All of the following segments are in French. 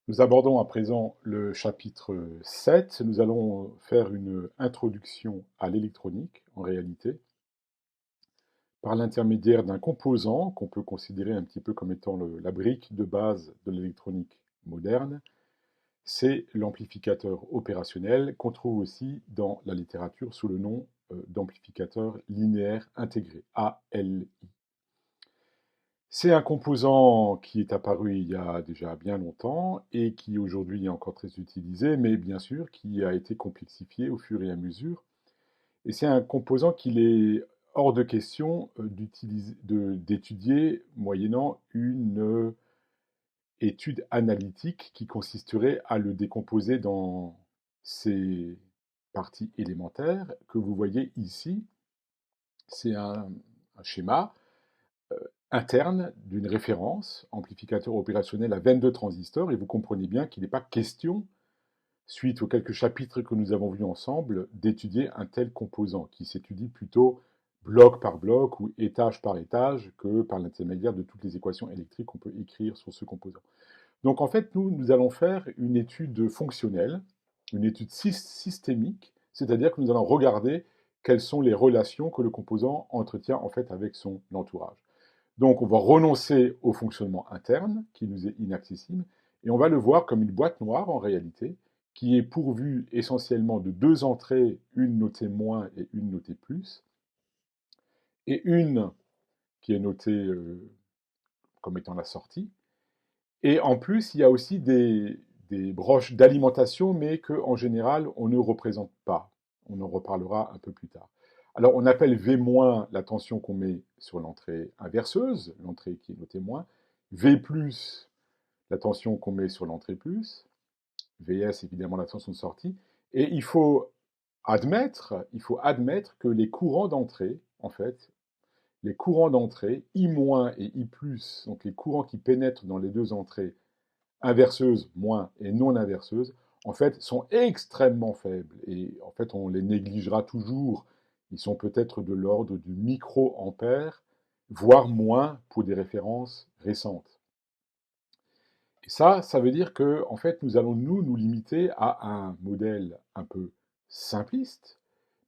Nous abordons à présent le chapitre 7. Nous allons faire une introduction à l'électronique, en réalité, par l'intermédiaire d'un composant qu'on peut considérer un petit peu comme étant la brique de base de l'électronique moderne. C'est l'amplificateur opérationnel qu'on trouve aussi dans la littérature sous le nom d'amplificateur linéaire intégré, ALI. C'est un composant qui est apparu il y a déjà bien longtemps et qui aujourd'hui est encore très utilisé, mais bien sûr qui a été complexifié au fur et à mesure. Et c'est un composant qu'il est hors de question d'étudier moyennant une étude analytique qui consisterait à le décomposer dans ses parties élémentaires que vous voyez ici. C'est un schéma interne d'une référence, amplificateur opérationnel à 22 transistors, et vous comprenez bien qu'il n'est pas question, suite aux quelques chapitres que nous avons vus ensemble, d'étudier un tel composant, qui s'étudie plutôt bloc par bloc ou étage par étage que par l'intermédiaire de toutes les équations électriques qu'on peut écrire sur ce composant. Donc en fait, nous allons faire une étude fonctionnelle, une étude systémique, c'est-à-dire que nous allons regarder quelles sont les relations que le composant entretient en fait avec son entourage. Donc on va renoncer au fonctionnement interne, qui nous est inaccessible, et on va le voir comme une boîte noire en réalité, qui est pourvue essentiellement de deux entrées, une notée moins et une notée plus, et une qui est notée comme étant la sortie. Et en plus, il y a aussi des broches d'alimentation, mais qu'en général, on ne représente pas. On en reparlera un peu plus tard. Alors, on appelle V- la tension qu'on met sur l'entrée inverseuse, l'entrée qui est notée moins. V+, la tension qu'on met sur l'entrée plus. Vs, évidemment, la tension de sortie. Et il faut admettre que les courants d'entrée, en fait, les courants d'entrée, I- et I+, donc les courants qui pénètrent dans les deux entrées, inverseuses, moins, et non inverseuses, en fait, sont extrêmement faibles. Et en fait, on les négligera toujours. Ils sont peut-être de l'ordre du micro-ampère, voire moins pour des références récentes. Et ça veut dire que, en fait, nous allons nous limiter à un modèle un peu simpliste,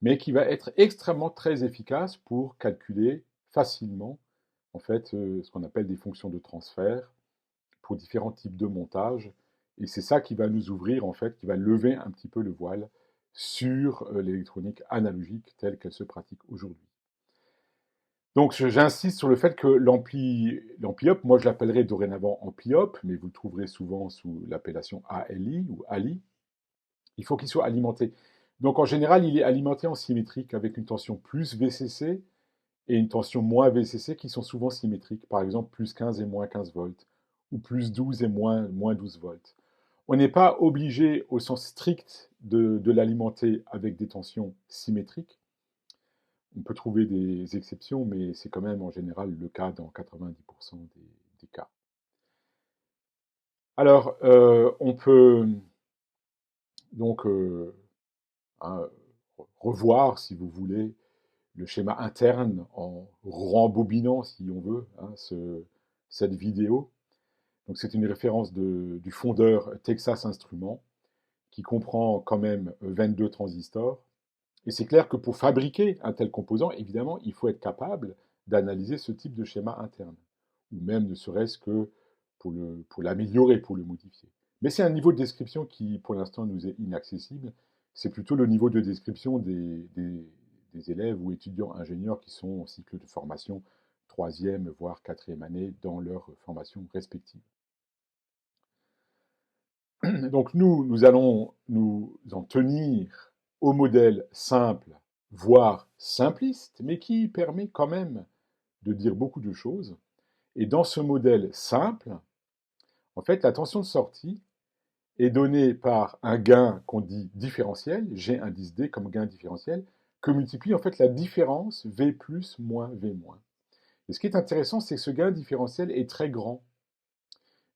mais qui va être extrêmement très efficace pour calculer facilement, en fait, ce qu'on appelle des fonctions de transfert pour différents types de montages. Et c'est ça qui va nous ouvrir, en fait, qui va lever un petit peu le voile sur l'électronique analogique telle qu'elle se pratique aujourd'hui. Donc j'insiste sur le fait que l'ampli-op, moi je l'appellerai dorénavant ampli-op, mais vous le trouverez souvent sous l'appellation ALI ou ALI, il faut qu'il soit alimenté. Donc en général, il est alimenté en symétrique avec une tension plus VCC et une tension moins VCC qui sont souvent symétriques, par exemple plus 15 et moins 15 volts, ou plus 12 et moins 12 volts. On n'est pas obligé au sens strict de l'alimenter avec des tensions symétriques. On peut trouver des exceptions, mais c'est quand même en général le cas dans 90% des cas. Alors, on peut donc hein, revoir, si vous voulez, le schéma interne en rembobinant, si on veut, cette vidéo. Donc c'est une référence du fondeur Texas Instruments, qui comprend quand même 22 transistors. Et c'est clair que pour fabriquer un tel composant, évidemment, il faut être capable d'analyser ce type de schéma interne, ou même ne serait-ce que pour l'améliorer, pour le modifier. Mais c'est un niveau de description qui, pour l'instant, nous est inaccessible. C'est plutôt le niveau de description des élèves ou étudiants ingénieurs qui sont en cycle de formation troisième, voire quatrième année dans leur formation respective. Donc nous allons nous en tenir au modèle simple, voire simpliste, mais qui permet quand même de dire beaucoup de choses. Et dans ce modèle simple, en fait, la tension de sortie est donnée par un gain qu'on dit différentiel, G indice D comme gain différentiel, que multiplie en fait la différence V plus moins V moins. Et ce qui est intéressant, c'est que ce gain différentiel est très grand.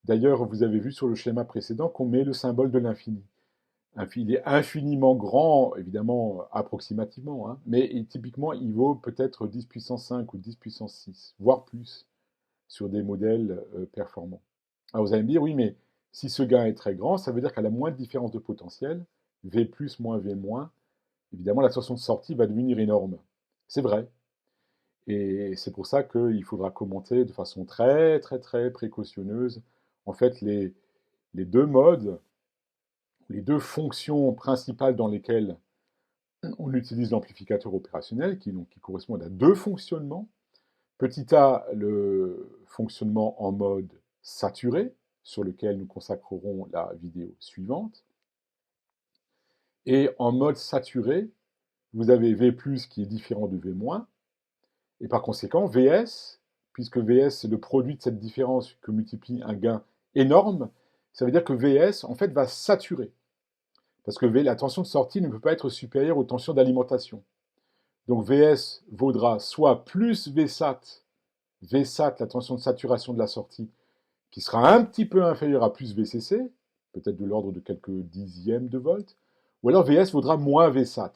D'ailleurs, vous avez vu sur le schéma précédent qu'on met le symbole de l'infini. Il est infiniment grand, évidemment, approximativement, hein, mais typiquement, il vaut peut-être 10 puissance 5 ou 10 puissance 6, voire plus, sur des modèles performants. Alors vous allez me dire, oui, mais Si ce gain est très grand, ça veut dire qu'à la moindre différence de potentiel, V plus moins V moins, évidemment la tension de sortie va devenir énorme. C'est vrai. Et c'est pour ça qu'il faudra commenter de façon très très très précautionneuse en fait les deux modes, les deux fonctions principales dans lesquelles on utilise l'amplificateur opérationnel, qui correspondent à deux fonctionnements. Petit a, le fonctionnement en mode saturé, sur lequel nous consacrerons la vidéo suivante. Et en mode saturé, vous avez V+, qui est différent de V-, et par conséquent, Vs, puisque Vs c'est le produit de cette différence que multiplie un gain énorme, ça veut dire que Vs, en fait, va saturer. Parce que la tension de sortie ne peut pas être supérieure aux tensions d'alimentation. Donc Vs vaudra soit plus Vsat, Vsat, la tension de saturation de la sortie, qui sera un petit peu inférieure à plus VCC, peut-être de l'ordre de quelques dixièmes de volts, ou alors Vs vaudra moins Vsat,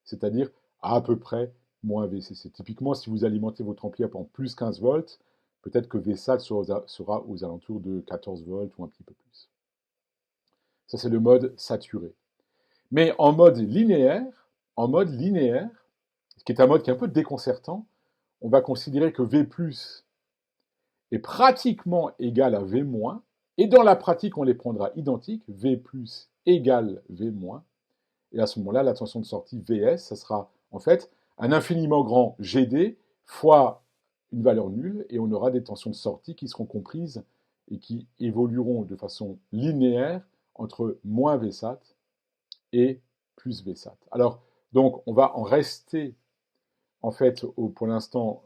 c'est-à-dire à peu près moins VCC. Typiquement, si vous alimentez votre ampli en plus 15 volts, peut-être que Vsat sera aux alentours de 14 volts ou un petit peu plus. Ça, c'est le mode saturé. Mais en mode linéaire, ce qui est un mode qui est un peu déconcertant, on va considérer que V+ est pratiquement égal à V-, et dans la pratique, on les prendra identiques, V+ égale V-, et à ce moment-là, la tension de sortie Vs, ça sera en fait un infiniment grand GD fois une valeur nulle, et on aura des tensions de sortie qui seront comprises et qui évolueront de façon linéaire entre moins Vsat et plus Vsat. Alors, donc, on va en rester, en fait, pour l'instant,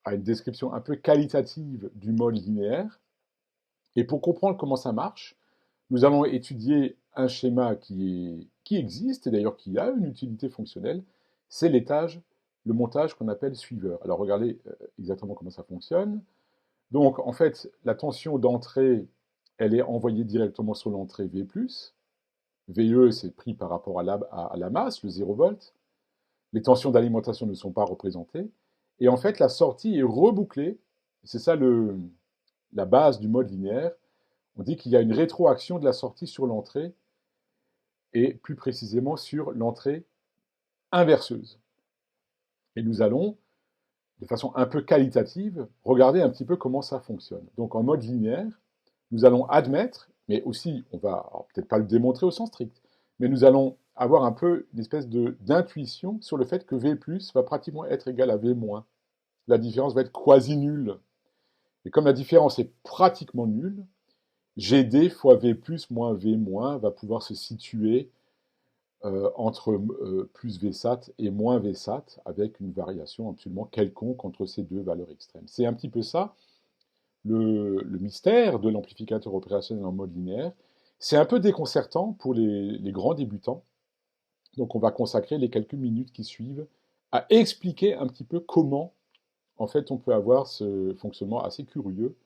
à une description un peu qualitative du mode linéaire. Et pour comprendre comment ça marche, nous allons étudier un schéma qui existe, et d'ailleurs qui a une utilité fonctionnelle, c'est le montage qu'on appelle suiveur. Alors regardez exactement comment ça fonctionne. Donc en fait, la tension d'entrée, elle est envoyée directement sur l'entrée V+. VE, c'est pris par rapport à la masse, le 0 volt. Les tensions d'alimentation ne sont pas représentées. Et en fait, la sortie est rebouclée. C'est ça la base du mode linéaire. On dit qu'il y a une rétroaction de la sortie sur l'entrée, et plus précisément sur l'entrée inverseuse. Et nous allons, de façon un peu qualitative, regarder un petit peu comment ça fonctionne. Donc en mode linéaire, nous allons admettre, mais aussi, on va peut-être pas le démontrer au sens strict, mais nous allons avoir un peu une espèce d'intuition sur le fait que V+ va pratiquement être égal à V-. La différence va être quasi nulle. Et comme la différence est pratiquement nulle, GD fois V+ moins V- va pouvoir se situer entre plus Vsat et moins Vsat, avec une variation absolument quelconque entre ces deux valeurs extrêmes. C'est un petit peu ça, le mystère de l'amplificateur opérationnel en mode linéaire. C'est un peu déconcertant pour les grands débutants, donc on va consacrer les quelques minutes qui suivent à expliquer un petit peu comment, en fait, on peut avoir ce fonctionnement assez curieux,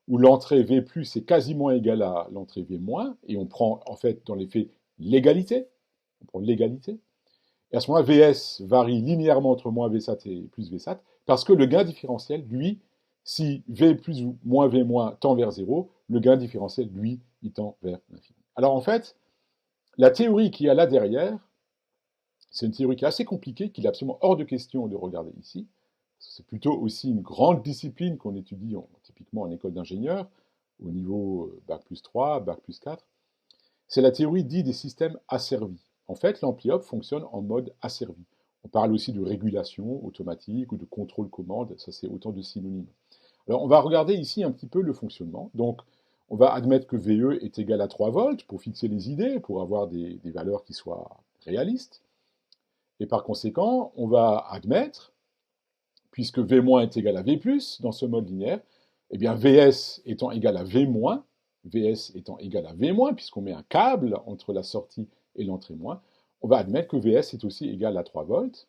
où l'entrée V+ est quasiment égale à l'entrée V-, et on prend, en fait, dans les faits, l'égalité. On prend l'égalité. Et à ce moment-là, Vs varie linéairement entre moins Vsat et plus Vsat, parce que le gain différentiel, lui, si V plus ou moins V- tend vers 0, le gain différentiel, lui, il tend vers l'infini. Alors en fait, la théorie qu'il y a là derrière, c'est une théorie qui est assez compliquée, qu'il est absolument hors de question de regarder ici. C'est plutôt aussi une grande discipline qu'on étudie typiquement en école d'ingénieur, au niveau Bac plus 3, Bac plus 4. C'est la théorie dite des systèmes asservis. En fait, l'ampli-op fonctionne en mode asservi. On parle aussi de régulation automatique ou de contrôle commande, ça c'est autant de synonymes. Alors on va regarder ici un petit peu le fonctionnement. Donc on va admettre que VE est égal à 3 volts pour fixer les idées, pour avoir des valeurs qui soient réalistes. Et par conséquent, on va admettre, puisque V- est égal à V+, dans ce mode linéaire, eh bien Vs étant égal à V-, Vs étant égal à V-, puisqu'on met un câble entre la sortie et l'entrée moins, on va admettre que Vs est aussi égal à 3 volts.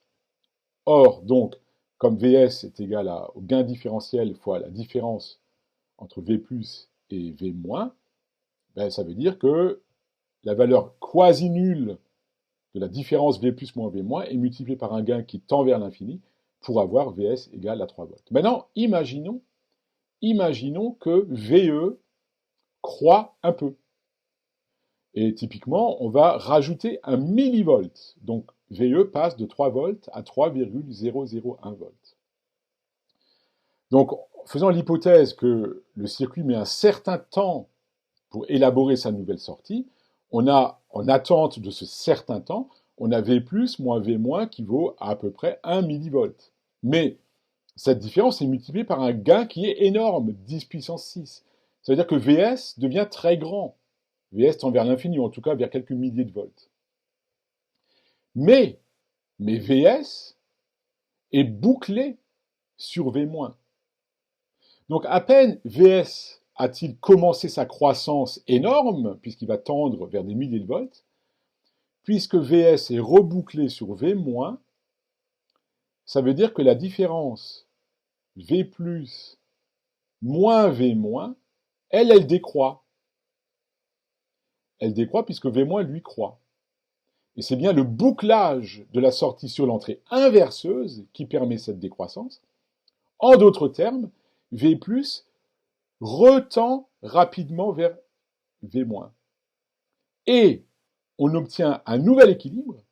Or, donc, comme Vs est égal au gain différentiel fois la différence entre V+ et V-, ben, ça veut dire que la valeur quasi nulle de la différence V+ moins V- est multipliée par un gain qui tend vers l'infini pour avoir Vs égal à 3 volts. Maintenant, imaginons que VE croît un peu. Et typiquement, on va rajouter un millivolt. Donc VE passe de 3 volts à 3,001 volts. Donc, faisant l'hypothèse que le circuit met un certain temps pour élaborer sa nouvelle sortie, on a, en attente de ce certain temps, on a V plus moins V moins qui vaut à peu près 1 millivolt. Mais cette différence est multipliée par un gain qui est énorme, 10 puissance 6. Ça veut dire que Vs devient très grand. Vs tend vers l'infini, ou en tout cas vers quelques milliers de volts. Mais Vs est bouclé sur V-. Donc à peine Vs a-t-il commencé sa croissance énorme, puisqu'il va tendre vers des milliers de volts, puisque Vs est rebouclé sur V-, ça veut dire que la différence V plus moins V-, elle décroît. Elle décroît puisque V-, lui, croît. Et c'est bien le bouclage de la sortie sur l'entrée inverseuse qui permet cette décroissance. En d'autres termes, V+, retend rapidement vers V-. Et on obtient un nouvel équilibre,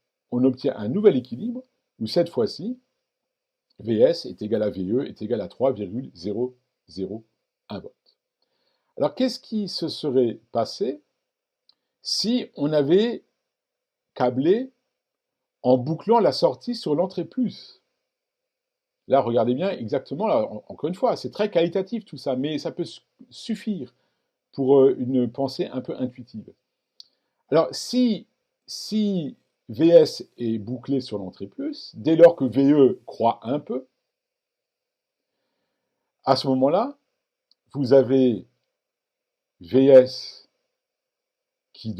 où cette fois-ci, Vs est égal à VE est égal à 3,001 volts. Alors qu'est-ce qui se serait passé si on avait câblé en bouclant la sortie sur l'entrée plus? Là, regardez bien exactement, là, encore une fois, c'est très qualitatif tout ça, mais ça peut suffire pour une pensée un peu intuitive. Alors, si Vs est bouclé sur l'entrée plus, dès lors que VE croît un peu, à ce moment-là, vous avez Vs qui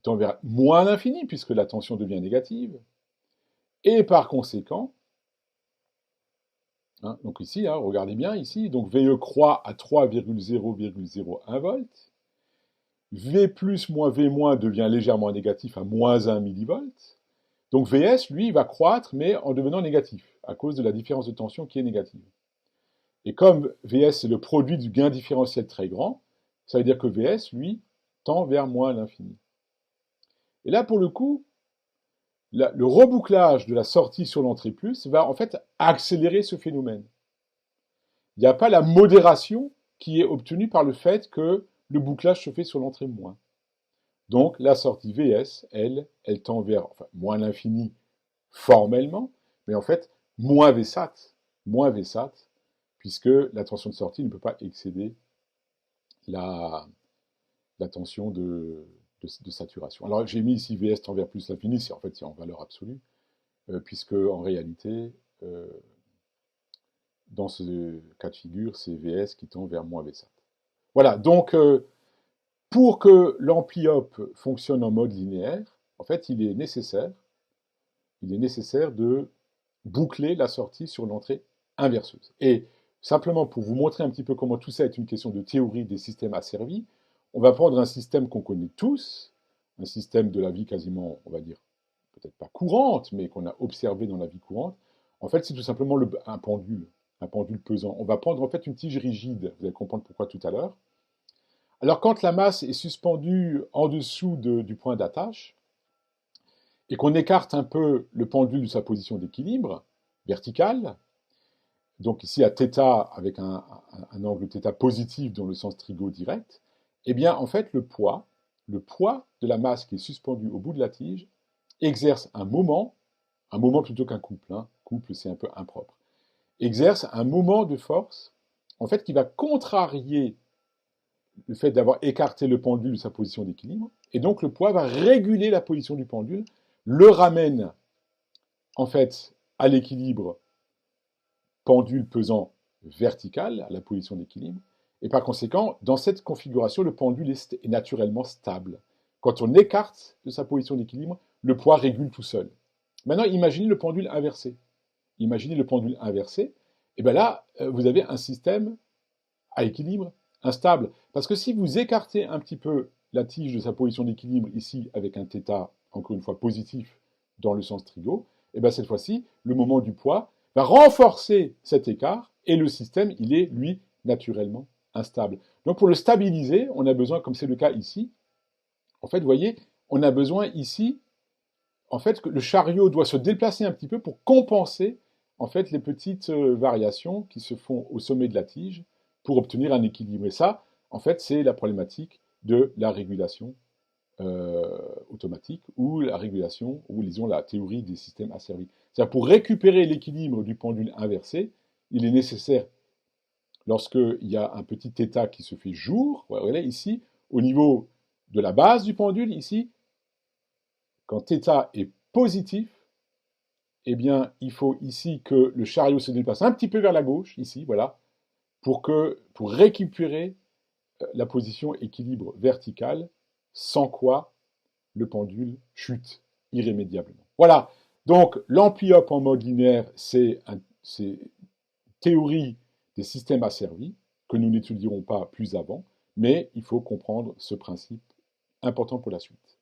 tend vers moins l'infini, puisque la tension devient négative, et par conséquent, donc ici, regardez bien ici, donc VE croît à 3,001 volts, V plus moins V moins devient légèrement négatif à moins 1 millivolt, donc Vs, lui, va croître, mais en devenant négatif, à cause de la différence de tension qui est négative. Et comme Vs est le produit du gain différentiel très grand, ça veut dire que Vs, lui, tend vers moins l'infini. Et là, pour le coup, le rebouclage de la sortie sur l'entrée plus va en fait accélérer ce phénomène. Il n'y a pas la modération qui est obtenue par le fait que le bouclage se fait sur l'entrée moins. Donc la sortie Vs, elle tend vers moins l'infini formellement, mais en fait moins Vsat, puisque la tension de sortie ne peut pas excéder la tension de saturation. Alors j'ai mis ici Vs tend vers plus l'infini, c'est en valeur absolue, puisque en réalité, dans ce cas de figure, c'est Vs qui tend vers moins Vsat. Voilà, donc pour que l'ampli-op fonctionne en mode linéaire, en fait, il est nécessaire de boucler la sortie sur l'entrée inverseuse. Et simplement pour vous montrer un petit peu comment tout ça est une question de théorie des systèmes asservis, on va prendre un système qu'on connaît tous, un système de la vie quasiment, on va dire, peut-être pas courante, mais qu'on a observé dans la vie courante. En fait, c'est tout simplement un pendule pesant. On va prendre en fait une tige rigide, vous allez comprendre pourquoi tout à l'heure. Alors quand la masse est suspendue en dessous du point d'attache, et qu'on écarte un peu le pendule de sa position d'équilibre verticale, donc ici à θ avec un angle θ positif dans le sens trigo direct, eh bien en fait le poids de la masse qui est suspendue au bout de la tige exerce un moment plutôt qu'un couple, couple c'est un peu impropre, exerce un moment de force en fait qui va contrarier le fait d'avoir écarté le pendule de sa position d'équilibre, et donc le poids va réguler la position du pendule, le ramène en fait à l'équilibre pendule pesant vertical, à la position d'équilibre, et par conséquent, dans cette configuration, le pendule est naturellement stable. Quand on écarte de sa position d'équilibre, le poids régule tout seul. Maintenant, imaginez le pendule inversé. Et bien là, vous avez un système à équilibre instable. Parce que si vous écartez un petit peu la tige de sa position d'équilibre ici avec un θ, encore une fois positif, dans le sens trigo, et bien cette fois-ci, le moment du poids va renforcer cet écart et le système, il est, lui, naturellement instable. Donc pour le stabiliser, on a besoin, comme c'est le cas ici, en fait, vous voyez, on a besoin ici, en fait, que le chariot doit se déplacer un petit peu pour compenser, en fait, les petites variations qui se font au sommet de la tige pour obtenir un équilibre. Et ça, en fait, c'est la problématique de la régulation automatique ou la régulation, ou disons la théorie des systèmes asservis. C'est-à-dire pour récupérer l'équilibre du pendule inversé, il est nécessaire, lorsqu'il y a un petit θ qui se fait jour, vous voyez ici, au niveau de la base du pendule, ici, quand θ est positif, eh bien, il faut ici que le chariot se déplace un petit peu vers la gauche, ici, voilà, pour récupérer la position équilibre verticale, sans quoi le pendule chute irrémédiablement. Voilà. Donc, l'ampli-hop en mode linéaire, c'est théorie des systèmes asservis, que nous n'étudierons pas plus avant, mais il faut comprendre ce principe important pour la suite.